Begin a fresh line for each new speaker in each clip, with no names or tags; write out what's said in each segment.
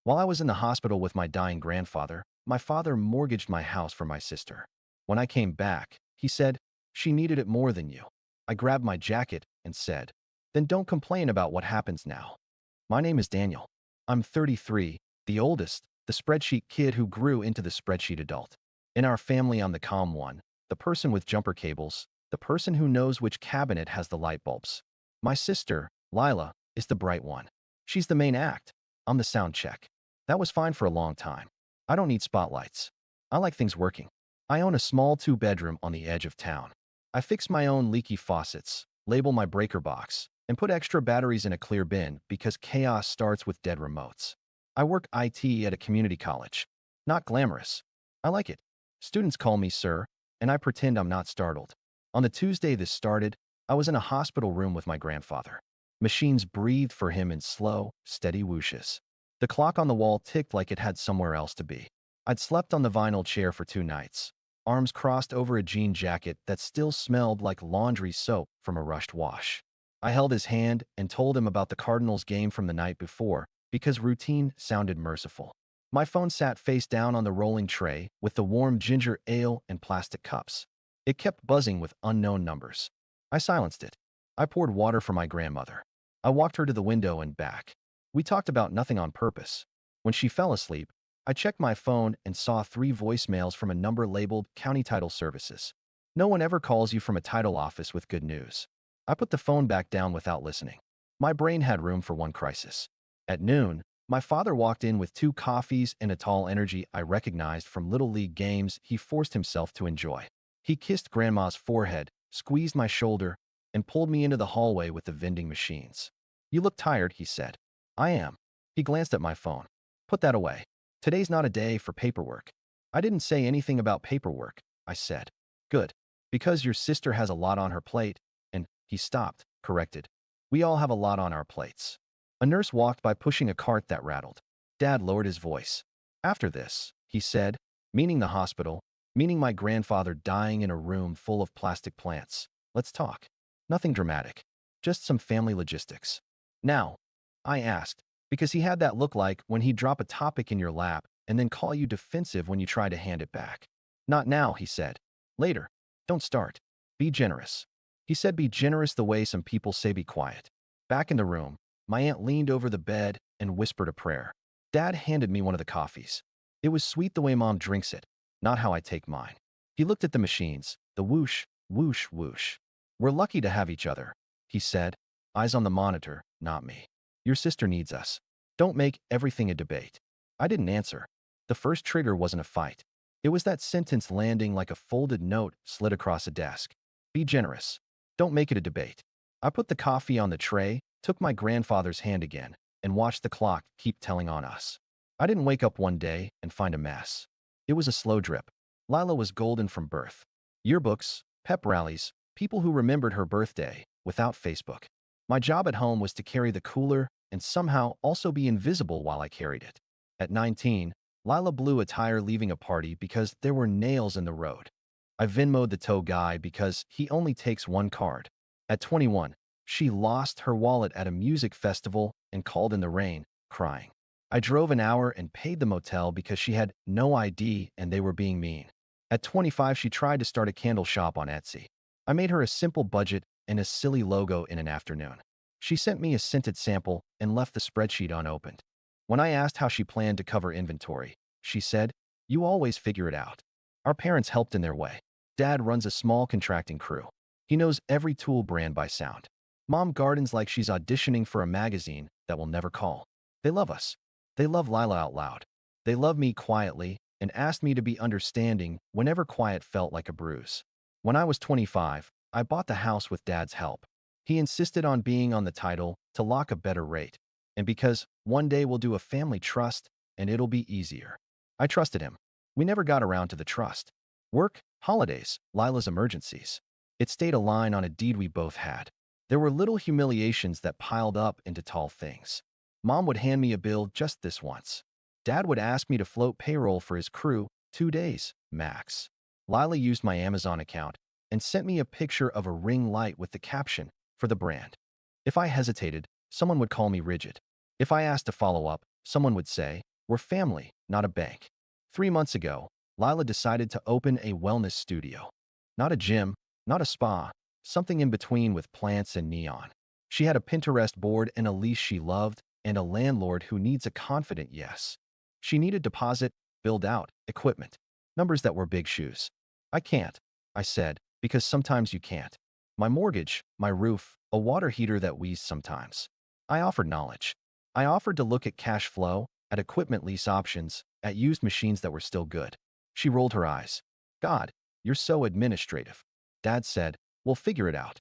While I was in the hospital with my dying grandfather, my father mortgaged my house for my sister. When I came back, he said, "She needed it more than you." I grabbed my jacket and said, "Then don't complain about what happens now." My name is Daniel. I'm 33, the oldest, the spreadsheet kid who grew into the spreadsheet adult. In our family, I'm the calm one, the person with jumper cables, the person who knows which cabinet has the light bulbs. My sister, Lila, is the bright one. She's the main act. I'm the sound check. That was fine for a long time. I don't need spotlights. I like things working. I own a small two-bedroom on the edge of town. I fix my own leaky faucets, label my breaker box, and put extra batteries in a clear bin because chaos starts with dead remotes. I work IT at a community college. Not glamorous. I like it. Students call me sir, and I pretend I'm not startled. On the Tuesday this started, I was in a hospital room with my grandfather. Machines breathed for him in slow, steady whooshes. The clock on the wall ticked like it had somewhere else to be. I'd slept on the vinyl chair for 2 nights, arms crossed over a jean jacket that still smelled like laundry soap from a rushed wash. I held his hand and told him about the Cardinals game from the night before because routine sounded merciful. My phone sat face down on the rolling tray with the warm ginger ale and plastic cups. It kept buzzing with unknown numbers. I silenced it. I poured water for my grandmother. I walked her to the window and back. We talked about nothing on purpose. When she fell asleep, I checked my phone and saw 3 voicemails from a number labeled County Title Services. No one ever calls you from a title office with good news. I put the phone back down without listening. My brain had room for one crisis. At noon, my father walked in with 2 coffees and a tall energy I recognized from Little League games he forced himself to enjoy. He kissed Grandma's forehead, squeezed my shoulder, and pulled me into the hallway with the vending machines. "You look tired," he said. "I am." He glanced at my phone. "Put that away. Today's not a day for paperwork." I didn't say anything about paperwork, I said. "Good. Because your sister has a lot on her plate," and he stopped, corrected. "We all have a lot on our plates." A nurse walked by pushing a cart that rattled. Dad lowered his voice. "After this," he said, meaning the hospital, meaning my grandfather dying in a room full of plastic plants, "let's talk. Nothing dramatic. Just some family logistics." "Now?" I asked, because he had that look like when he'd drop a topic in your lap and then call you defensive when you try to hand it back. "Not now," he said. "Later. Don't start. Be generous." He said be generous the way some people say be quiet. Back in the room, my aunt leaned over the bed and whispered a prayer. Dad handed me one of the coffees. It was sweet the way Mom drinks it, not how I take mine. He looked at the machines, the whoosh, whoosh, whoosh. "We're lucky to have each other," he said, eyes on the monitor, not me. "Your sister needs us. Don't make everything a debate." I didn't answer. The first trigger wasn't a fight. It was that sentence landing like a folded note slid across a desk. Be generous. Don't make it a debate. I put the coffee on the tray, took my grandfather's hand again, and watched the clock keep telling on us. I didn't wake up one day and find a mess. It was a slow drip. Lila was golden from birth. Yearbooks, pep rallies, people who remembered her birthday, without Facebook. My job at home was to carry the cooler and somehow also be invisible while I carried it. At 19, Lila blew a tire leaving a party because there were nails in the road. I Venmo'd the tow guy because he only takes one card. At 21, she lost her wallet at a music festival and called in the rain, crying. I drove an hour and paid the motel because she had no ID and they were being mean. At 25, she tried to start a candle shop on Etsy. I made her a simple budget and a silly logo in an afternoon. She sent me a scented sample and left the spreadsheet unopened. When I asked how she planned to cover inventory, she said, "You always figure it out." Our parents helped in their way. Dad runs a small contracting crew. He knows every tool brand by sound. Mom gardens like she's auditioning for a magazine that will never call. They love us. They love Lila out loud. They love me quietly and asked me to be understanding whenever quiet felt like a bruise. When I was 25, I bought the house with Dad's help. He insisted on being on the title to lock a better rate, and because one day we'll do a family trust and it'll be easier. I trusted him. We never got around to the trust. Work, holidays, Lila's emergencies. It stayed a line on a deed we both had. There were little humiliations that piled up into tall things. Mom would hand me a bill just this once. Dad would ask me to float payroll for his crew, 2 days, max. Lila used my Amazon account and sent me a picture of a ring light with the caption, "For the brand." If I hesitated, someone would call me rigid. If I asked to follow up, someone would say, We're family, not a bank. 3 months ago, Lila decided to open a wellness studio. Not a gym, not a spa, something in between with plants and neon. She had a Pinterest board and a lease she loved, and a landlord who needs a confident yes. She needed deposit, build out, equipment. Numbers that were big shoes. I can't, I said, because sometimes you can't. My mortgage, my roof, a water heater that wheezed sometimes. I offered knowledge. I offered to look at cash flow, at equipment lease options, at used machines that were still good. She rolled her eyes. God, you're so administrative. Dad said, we'll figure it out.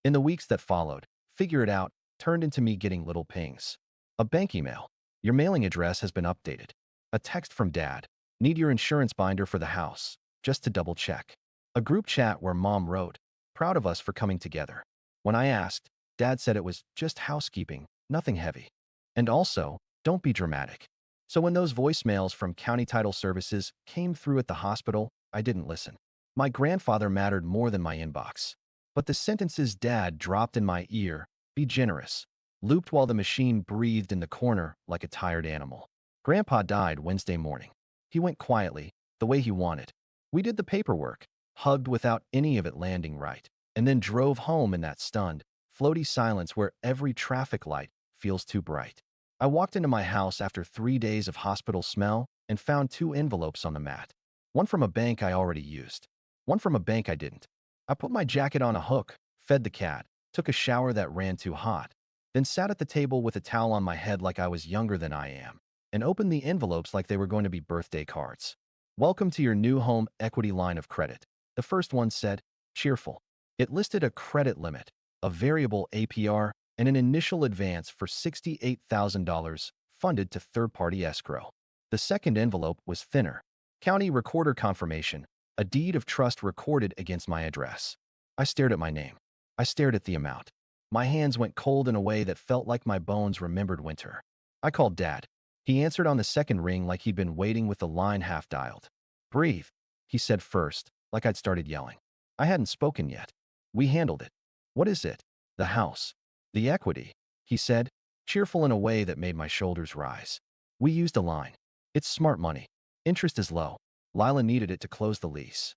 In the weeks that followed, figure it out turned into me getting little pings. A bank email. Your mailing address has been updated. A text from Dad. Need your insurance binder for the house, just to double check. A group chat where Mom wrote, proud of us for coming together. When I asked, Dad said it was just housekeeping, nothing heavy. And also, don't be dramatic. So when those voicemails from County Title Services came through at the hospital, I didn't listen. My grandfather mattered more than my inbox. But the sentences Dad dropped in my ear, be generous, looped while the machine breathed in the corner like a tired animal. Grandpa died Wednesday morning. He went quietly, the way he wanted. We did the paperwork, hugged without any of it landing right, and then drove home in that stunned, floaty silence where every traffic light feels too bright. I walked into my house after 3 days of hospital smell and found 2 envelopes on the mat. One from a bank I already used. One from a bank I didn't. I put my jacket on a hook, fed the cat, took a shower that ran too hot, then sat at the table with a towel on my head like I was younger than I am, and opened the envelopes like they were going to be birthday cards. Welcome to your new home equity line of credit. The first one said, cheerful. It listed a credit limit, a variable APR, and an initial advance for $68,000 funded to third-party escrow. The second envelope was thinner. County recorder confirmation, a deed of trust recorded against my address. I stared at my name. I stared at the amount. My hands went cold in a way that felt like my bones remembered winter. I called Dad. He answered on the second ring like he'd been waiting with the line half-dialed. Breathe, he said first, like I'd started yelling. I hadn't spoken yet. We handled it. What is it? The house. The equity, he said, cheerful in a way that made my shoulders rise. We used a line. It's smart money. Interest is low. Lila needed it to close the lease.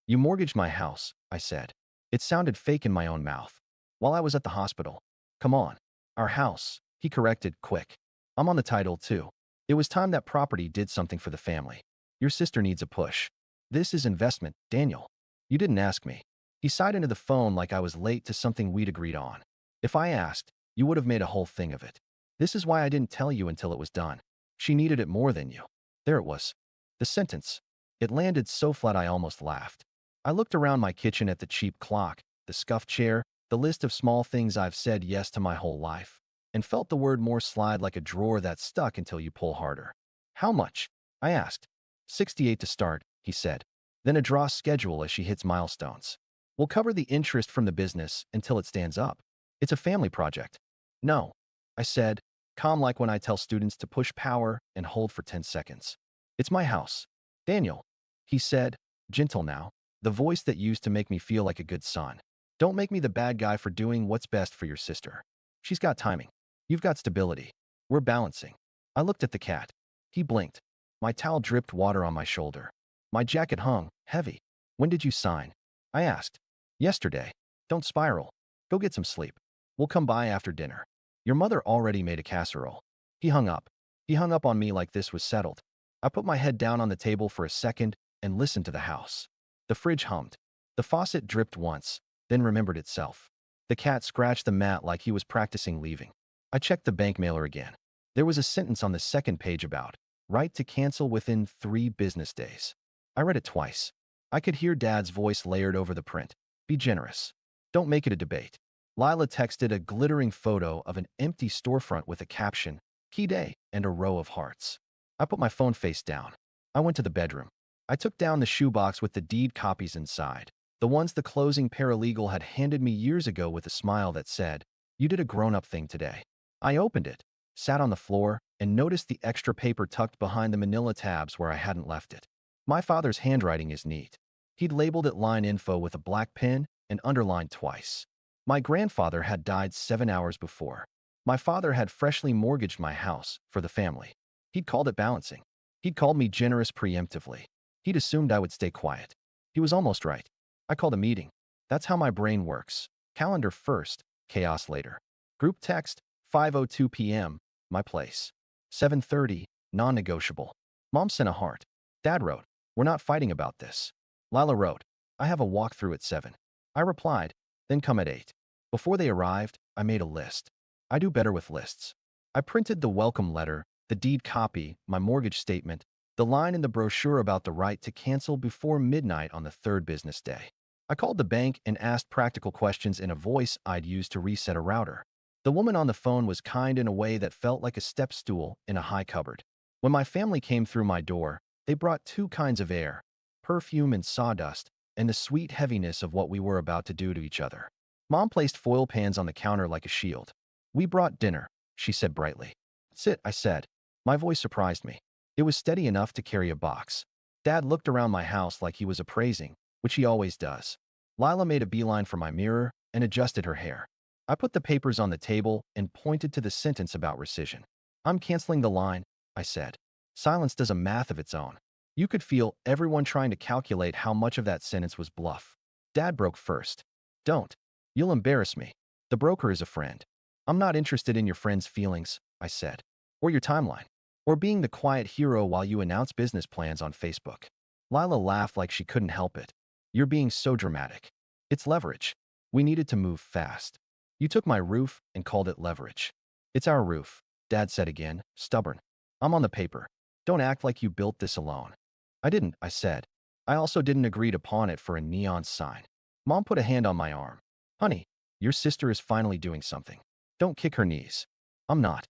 You mortgaged my house, I said. It sounded fake in my own mouth. While I was at the hospital. Come on. Our house, he corrected, quick. I'm on the title too. It was time that property did something for the family. Your sister needs a push. This is investment, Daniel. You didn't ask me. He sighed into the phone like I was late to something we'd agreed on. If I asked, you would have made a whole thing of it. This is why I didn't tell you until it was done. She needed it more than you. There it was. The sentence. It landed so flat I almost laughed. I looked around my kitchen at the cheap clock, the scuffed chair, the list of small things I've said yes to my whole life, and felt the word more slide like a drawer that's stuck until you pull harder. How much? I asked. 68 to start, he said. Then a draw schedule as she hits milestones. We'll cover the interest from the business until it stands up. It's a family project. No, I said, calm like when I tell students to push power and hold for 10 seconds. It's my house. Daniel, he said, gentle now, the voice that used to make me feel like a good son. Don't make me the bad guy for doing what's best for your sister. She's got timing. You've got stability. We're balancing. I looked at the cat. He blinked. My towel dripped water on my shoulder. My jacket hung, heavy. When did you sign? I asked. Yesterday. Don't spiral. Go get some sleep. We'll come by after dinner. Your mother already made a casserole. He hung up. He hung up on me like this was settled. I put my head down on the table for a second and listened to the house. The fridge hummed. The faucet dripped once, then remembered itself. The cat scratched the mat like he was practicing leaving. I checked the bank mailer again. There was a sentence on the second page about right to cancel within 3 business days. I read it twice. I could hear Dad's voice layered over the print. Be generous. Don't make it a debate. Lila texted a glittering photo of an empty storefront with a caption, key day, and a row of hearts. I put my phone face down. I went to the bedroom. I took down the shoebox with the deed copies inside, the ones the closing paralegal had handed me years ago with a smile that said, you did a grown-up thing today. I opened it, sat on the floor, and noticed the extra paper tucked behind the manila tabs where I hadn't left it. My father's handwriting is neat. He'd labeled it line info with a black pen and underlined twice. My grandfather had died 7 hours before. My father had freshly mortgaged my house for the family. He'd called it balancing. He'd called me generous preemptively. He'd assumed I would stay quiet. He was almost right. I called a meeting. That's how my brain works. Calendar first, chaos later. Group text, 5:02 p.m., my place. 7:30, non-negotiable. Mom sent a heart. Dad wrote, we're not fighting about this. Lila wrote, I have a walkthrough at 7. I replied, then come at 8. Before they arrived, I made a list. I do better with lists. I printed the welcome letter, the deed copy, my mortgage statement, the line in the brochure about the right to cancel before midnight on the third business day. I called the bank and asked practical questions in a voice I'd used to reset a router. The woman on the phone was kind in a way that felt like a step stool in a high cupboard. When my family came through my door, they brought two kinds of air, perfume and sawdust, and the sweet heaviness of what we were about to do to each other. Mom placed foil pans on the counter like a shield. We brought dinner, she said brightly. Sit, I said. My voice surprised me. It was steady enough to carry a box. Dad looked around my house like he was appraising, which he always does. Lila made a beeline for my mirror and adjusted her hair. I put the papers on the table and pointed to the sentence about rescission. I'm canceling the line, I said. Silence does a math of its own. You could feel everyone trying to calculate how much of that sentence was bluff. Dad broke first. Don't. You'll embarrass me. The broker is a friend. I'm not interested in your friend's feelings, I said. Or your timeline. Or being the quiet hero while you announce business plans on Facebook. Lila laughed like she couldn't help it. You're being so dramatic. It's leverage. We needed to move fast. You took my roof and called it leverage. It's our roof, Dad said again, stubborn. I'm on the paper. Don't act like you built this alone. I didn't, I said. I also didn't agree to pawn it for a neon sign. Mom put a hand on my arm. Honey, your sister is finally doing something. Don't kick her knees. I'm not.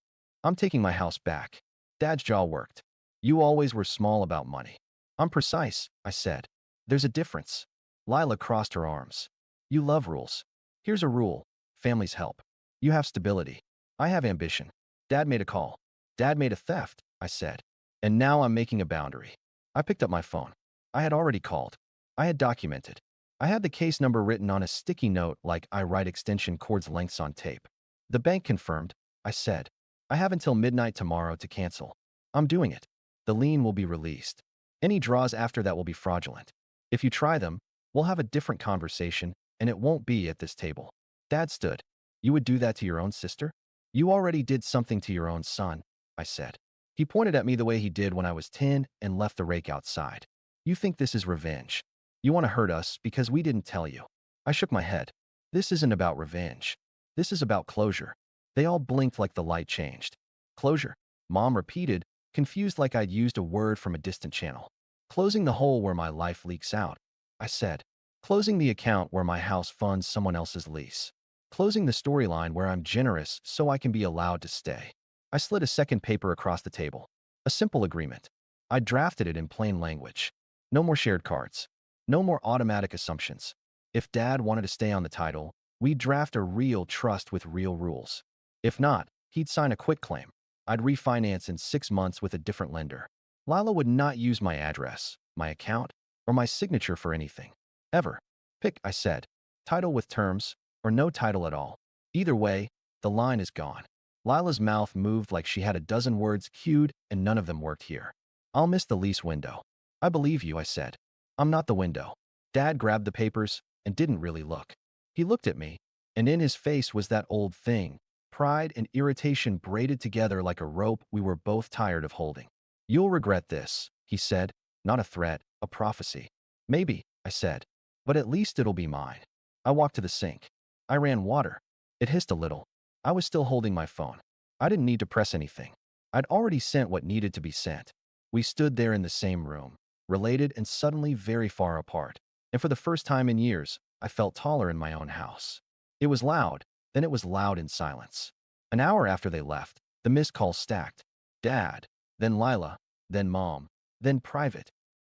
I'm taking my house back. Dad's jaw worked. You always were small about money. I'm precise, I said. There's a difference. Lila crossed her arms. You love rules. Here's a rule. Families help. You have stability. I have ambition. Dad made a call. Dad made a theft, I said. And now I'm making a boundary. I picked up my phone. I had already called. I had documented. I had the case number written on a sticky note like I write extension cords lengths on tape. The bank confirmed, I said. I have until midnight tomorrow to cancel. I'm doing it. The lien will be released. Any draws after that will be fraudulent. If you try them, we'll have a different conversation, and it won't be at this table. Dad stood. You would do that to your own sister? You already did something to your own son, I said. He pointed at me the way he did when I was 10 and left the rake outside. You think this is revenge. You want to hurt us because we didn't tell you. I shook my head. This isn't about revenge. This is about closure. They all blinked like the light changed. Closure, Mom repeated, confused like I'd used a word from a distant channel. Closing the hole where my life leaks out, I said. Closing the account where my house funds someone else's lease. Closing the storyline where I'm generous so I can be allowed to stay. I slid a second paper across the table. A simple agreement. I drafted it in plain language. No more shared cards. No more automatic assumptions. If Dad wanted to stay on the title, we'd draft a real trust with real rules. If not, he'd sign a quitclaim. I'd refinance in 6 months with a different lender. Lila would not use my address, my account, or my signature for anything. Ever. Pick, I said. Title with terms, or no title at all. Either way, the line is gone. Lila's mouth moved like she had a dozen words queued and none of them worked here. I'll miss the lease window. I believe you, I said. I'm not the window. Dad grabbed the papers and didn't really look. He looked at me, and in his face was that old thing, pride and irritation braided together like a rope we were both tired of holding. You'll regret this, he said, not a threat, a prophecy. Maybe, I said, but at least it'll be mine. I walked to the sink. I ran water. It hissed a little. I was still holding my phone. I didn't need to press anything. I'd already sent what needed to be sent. We stood there in the same room, related and suddenly very far apart. And for the first time in years, I felt taller in my own house. It was loud, then it was loud in silence. An hour after they left, the missed calls stacked. Dad, then Lila, then Mom, then private.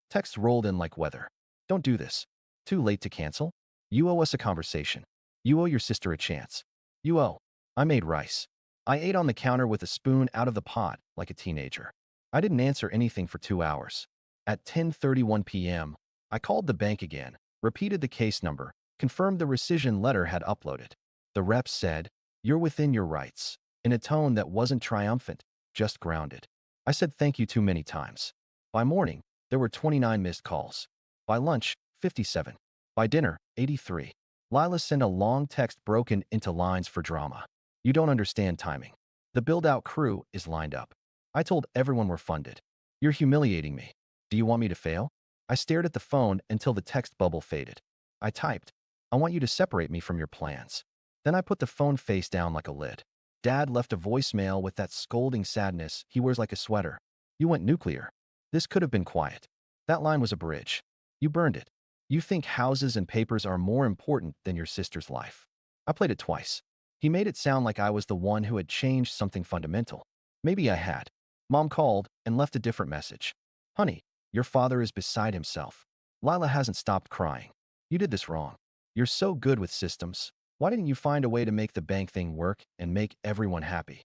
Texts rolled in like weather. Don't do this. Too late to cancel? You owe us a conversation. You owe your sister a chance. You owe. I made rice. I ate on the counter with a spoon out of the pot like a teenager. I didn't answer anything for 2 hours. At 10:31 p.m., I called the bank again, repeated the case number, confirmed the rescission letter had uploaded. The rep said, "You're within your rights," in a tone that wasn't triumphant, just grounded. I said thank you too many times. By morning, there were 29 missed calls. By lunch, 57. By dinner, 83. Lila sent a long text broken into lines for drama. You don't understand timing. The build-out crew is lined up. I told everyone we're funded. You're humiliating me. Do you want me to fail? I stared at the phone until the text bubble faded. I typed, I want you to separate me from your plans. Then I put the phone face down like a lid. Dad left a voicemail with that scolding sadness he wears like a sweater. You went nuclear. This could have been quiet. That line was a bridge. You burned it. You think houses and papers are more important than your sister's life. I played it twice. He made it sound like I was the one who had changed something fundamental. Maybe I had. Mom called and left a different message. Honey, your father is beside himself. Lila hasn't stopped crying. You did this wrong. You're so good with systems. Why didn't you find a way to make the bank thing work and make everyone happy?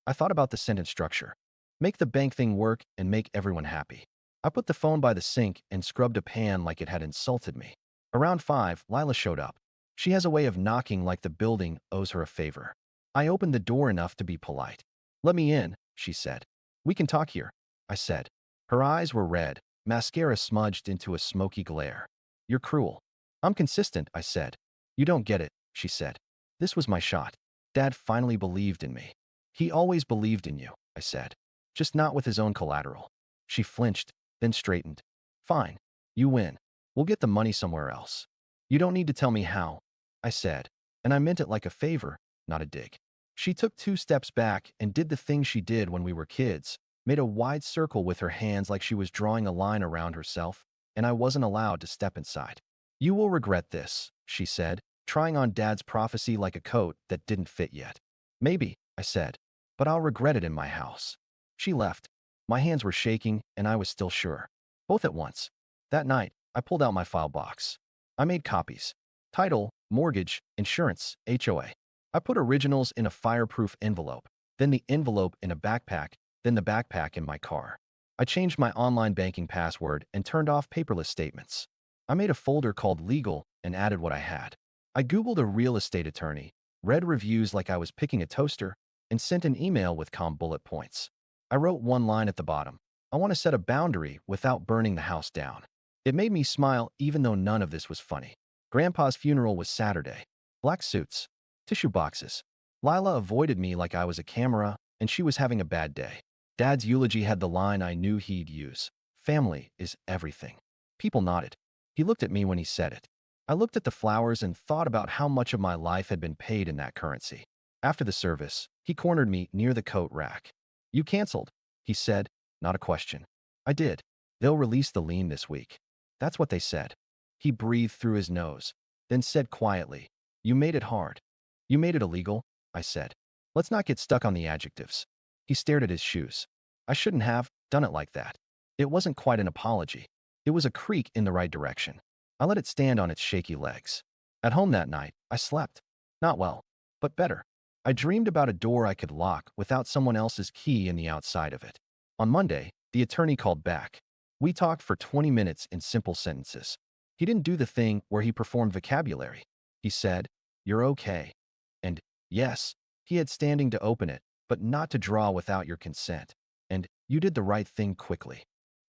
I thought about the sentence structure. Make the bank thing work and make everyone happy. I put the phone by the sink and scrubbed a pan like it had insulted me. Around 5, Lila showed up. She has a way of knocking like the building owes her a favor. I opened the door enough to be polite. Let me in, she said. We can talk here, I said. Her eyes were red, mascara smudged into a smoky glare. You're cruel. I'm consistent, I said. You don't get it, she said. This was my shot. Dad finally believed in me. He always believed in you, I said. Just not with his own collateral. She flinched, then straightened. Fine. You win. We'll get the money somewhere else. You don't need to tell me how, I said, and I meant it like a favor, not a dig. She took 2 steps back and did the thing she did when we were kids, made a wide circle with her hands like she was drawing a line around herself, and I wasn't allowed to step inside. You will regret this, she said, trying on Dad's prophecy like a coat that didn't fit yet. Maybe, I said, but I'll regret it in my house. She left. My hands were shaking, and I was still sure. Both at once. That night, I pulled out my file box. I made copies. Title, mortgage, insurance, HOA. I put originals in a fireproof envelope, then the envelope in a backpack, then the backpack in my car. I changed my online banking password and turned off paperless statements. I made a folder called Legal and added what I had. I Googled a real estate attorney, read reviews like I was picking a toaster, and sent an email with calm bullet points. I wrote one line at the bottom. I want to set a boundary without burning the house down. It made me smile even though none of this was funny. Grandpa's funeral was Saturday. Black suits. Tissue boxes. Lila avoided me like I was a camera, and she was having a bad day. Dad's eulogy had the line I knew he'd use. Family is everything. People nodded. He looked at me when he said it. I looked at the flowers and thought about how much of my life had been paid in that currency. After the service, he cornered me near the coat rack. You canceled, he said, not a question. I did. They'll release the lien this week. That's what they said. He breathed through his nose, then said quietly, You made it hard. You made it illegal, I said. Let's not get stuck on the adjectives. He stared at his shoes. I shouldn't have done it like that. It wasn't quite an apology. It was a creak in the right direction. I let it stand on its shaky legs. At home that night, I slept. Not well, but better. I dreamed about a door I could lock without someone else's key in the outside of it. On Monday, the attorney called back. We talked for 20 minutes in simple sentences. He didn't do the thing where he performed vocabulary. He said, You're okay. And, yes, he had standing to open it, but not to draw without your consent. And, you did the right thing quickly.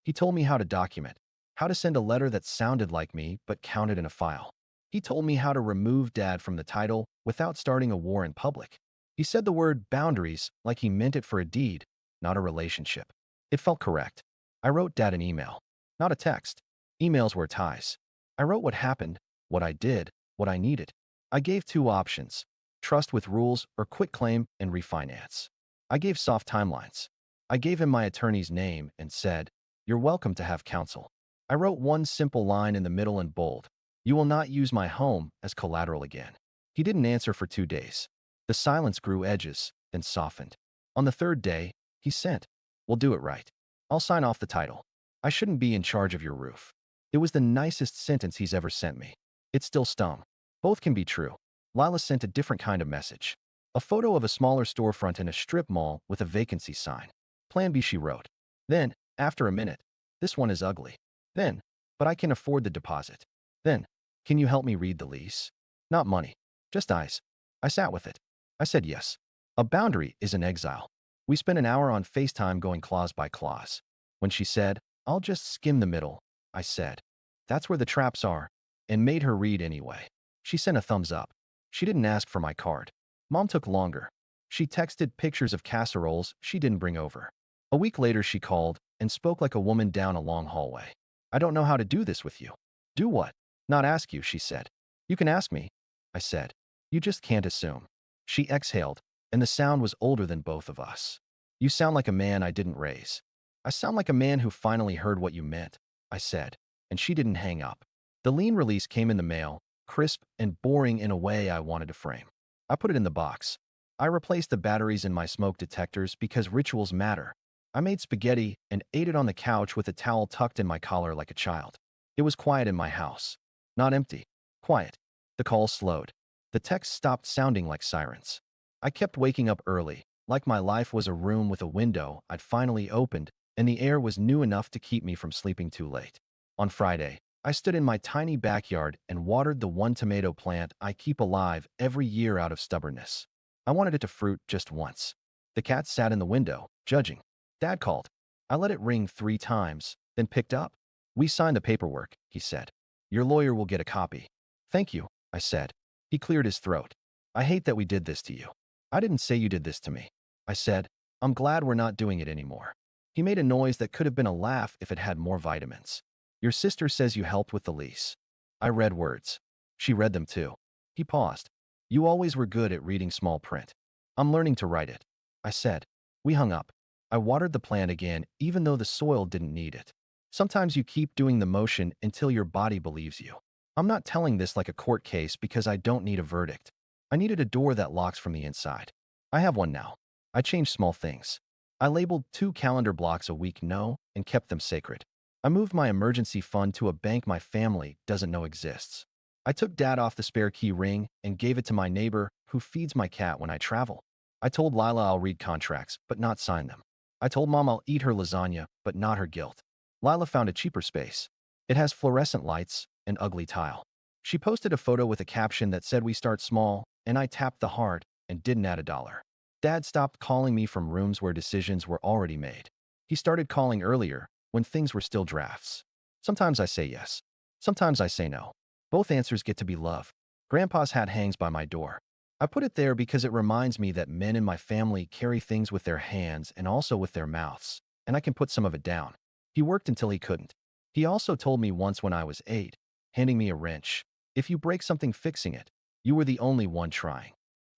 He told me how to document, how to send a letter that sounded like me but counted in a file. He told me how to remove Dad from the title without starting a war in public. He said the word boundaries like he meant it for a deed, not a relationship. It felt correct. I wrote Dad an email, not a text. Emails were ties. I wrote what happened, what I did, what I needed. I gave 2 options, trust with rules or quit claim and refinance. I gave soft timelines. I gave him my attorney's name and said, You're welcome to have counsel. I wrote one simple line in the middle in bold. You will not use my home as collateral again. He didn't answer for 2 days. The silence grew edges, then softened. On the 3rd day, he sent, We'll do it right. I'll sign off the title. I shouldn't be in charge of your roof. It was the nicest sentence he's ever sent me. It still stung. Both can be true. Lila sent a different kind of message. A photo of a smaller storefront in a strip mall with a vacancy sign. Plan B, she wrote. Then, after a minute, This one is ugly. Then, But I can afford the deposit. Then, Can you help me read the lease? Not money. Just eyes. I sat with it. I said yes. A boundary is an exile. We spent an hour on FaceTime going clause by clause. When she said, "I'll just skim the middle," I said, "That's where the traps are," and made her read anyway. She sent a thumbs up. She didn't ask for my card. Mom took longer. She texted pictures of casseroles she didn't bring over. A week later, she called and spoke like a woman down a long hallway. "I don't know how to do this with you." "Do what?" "Not ask you," she said. "You can ask me," I said. "You just can't assume." She exhaled, and the sound was older than both of us. "You sound like a man I didn't raise." "I sound like a man who finally heard what you meant," I said, and she didn't hang up. The lien release came in the mail, crisp and boring in a way I wanted to frame. I put it in the box. I replaced the batteries in my smoke detectors because rituals matter. I made spaghetti and ate it on the couch with a towel tucked in my collar like a child. It was quiet in my house. Not empty. Quiet. The calls slowed. The texts stopped sounding like sirens. I kept waking up early, like my life was a room with a window I'd finally opened, and the air was new enough to keep me from sleeping too late. On Friday, I stood in my tiny backyard and watered the one tomato plant I keep alive every year out of stubbornness. I wanted it to fruit just once. The cat sat in the window, judging. Dad called. I let it ring 3 times, then picked up. "We signed the paperwork," he said. "Your lawyer will get a copy." "Thank you," I said. He cleared his throat. "I hate that we did this to you." "I didn't say you did this to me," I said. "I'm glad we're not doing it anymore." He made a noise that could have been a laugh if it had more vitamins. "Your sister says you helped with the lease." I read words. She read them too. He paused. "You always were good at reading small print." "I'm learning to write it," I said. We hung up. I watered the plant again, even though the soil didn't need it. Sometimes you keep doing the motion until your body believes you. I'm not telling this like a court case because I don't need a verdict. I needed a door that locks from the inside. I have one now. I changed small things. I labeled 2 calendar blocks a week no and kept them sacred. I moved my emergency fund to a bank my family doesn't know exists. I took Dad off the spare key ring and gave it to my neighbor who feeds my cat when I travel. I told Lila I'll read contracts, but not sign them. I told Mom I'll eat her lasagna, but not her guilt. Lila found a cheaper space. It has fluorescent lights and ugly tile. She posted a photo with a caption that said we start small, and I tapped the heart and didn't add $1. Dad stopped calling me from rooms where decisions were already made. He started calling earlier, when things were still drafts. Sometimes I say yes. Sometimes I say no. Both answers get to be love. Grandpa's hat hangs by my door. I put it there because it reminds me that men in my family carry things with their hands and also with their mouths, and I can put some of it down. He worked until he couldn't. He also told me once when I was 8, handing me a wrench, "If you break something fixing it, you were the only one trying."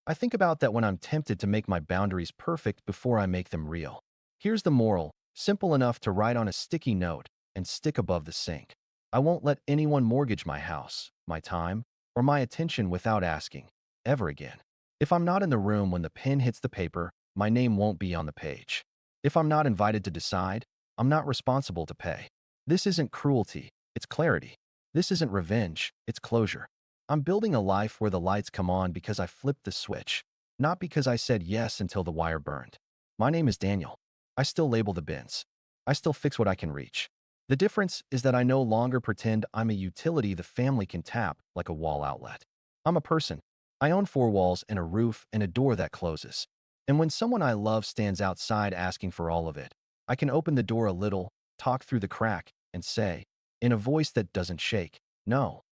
I think about that when I'm tempted to make my boundaries perfect before I make them real. Here's the moral, simple enough to write on a sticky note and stick above the sink. I won't let anyone mortgage my house, my time, or my attention without asking, ever again. If I'm not in the room when the pen hits the paper, my name won't be on the page. If I'm not invited to decide, I'm not responsible to pay. This isn't cruelty, it's clarity. This isn't revenge, it's closure. I'm building a life where the lights come on because I flipped the switch, not because I said yes until the wire burned. My name is Daniel. I still label the bins. I still fix what I can reach. The difference is that I no longer pretend I'm a utility the family can tap like a wall outlet. I'm a person. I own 4 walls and a roof and a door that closes. And when someone I love stands outside asking for all of it, I can open the door a little, talk through the crack, and say, in a voice that doesn't shake, "No."